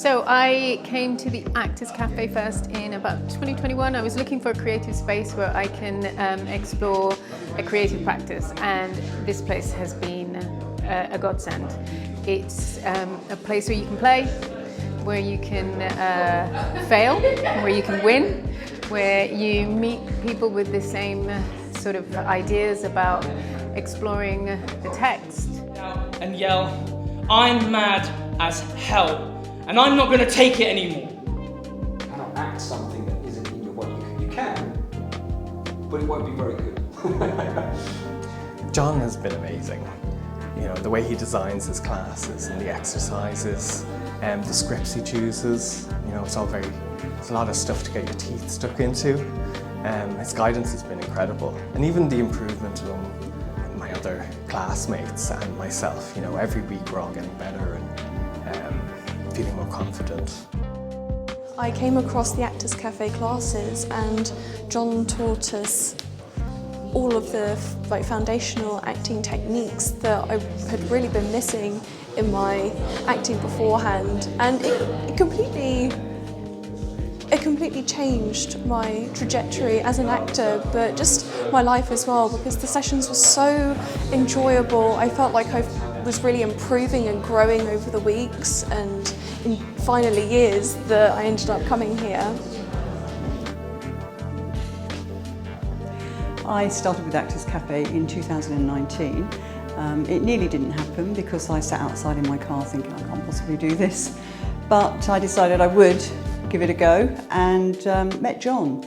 So I came to the Actors Cafe first in about 2021. I was looking for a creative space where I can explore a creative practice, and this place has been a godsend. It's a place where you can play, where you can fail, where you can win, where you meet people with the same sort of ideas about exploring the text. And yell, "I'm mad as hell, and I'm not going to take it anymore." You cannot act something that isn't in your body. You can, but it won't be very good. John has been amazing. You know, the way he designs his classes and the exercises, the scripts he chooses, you know, it's a lot of stuff to get your teeth stuck into. His guidance has been incredible. And even the improvement among my other classmates and myself, you know, every week we're all getting better and feeling more confident. I came across the Actors Cafe classes, and John taught us all of the foundational acting techniques that I had really been missing in my acting beforehand, and it completely changed my trajectory as an actor, but just my life as well, because the sessions were so enjoyable. I felt like I was really improving and growing over the weeks, and in finally years that I ended up coming here. I started with Actors Cafe in 2019. It nearly didn't happen because I sat outside in my car thinking I can't possibly do this, but I decided I would give it a go and met John.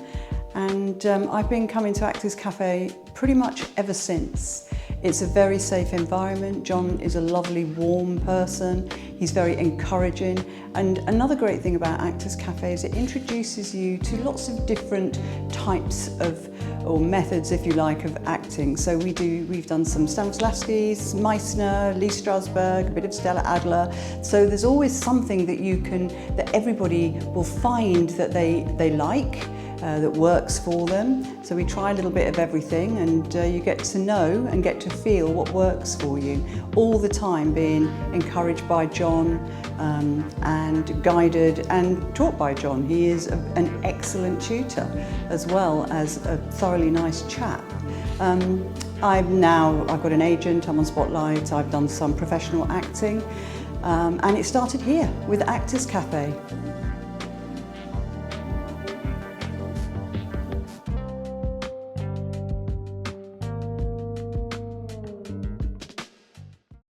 And I've been coming to Actors Cafe pretty much ever since. It's a very safe environment. John is a lovely, warm person. He's very encouraging. And another great thing about Actors Cafe is it introduces you to lots of different types of, or methods, if you like, of acting. So we've done some Stanislavski's, Meissner, Lee Strasberg, a bit of Stella Adler. So there's always something that everybody will find that they like, that works for them. So we try a little bit of everything, and you get to know and get to feel what works for you, all the time being encouraged by John and guided and taught by John. He is an excellent tutor as well as a thoroughly nice chap. I've got an agent, I'm on Spotlight, I've done some professional acting, and it started here with Actors Cafe.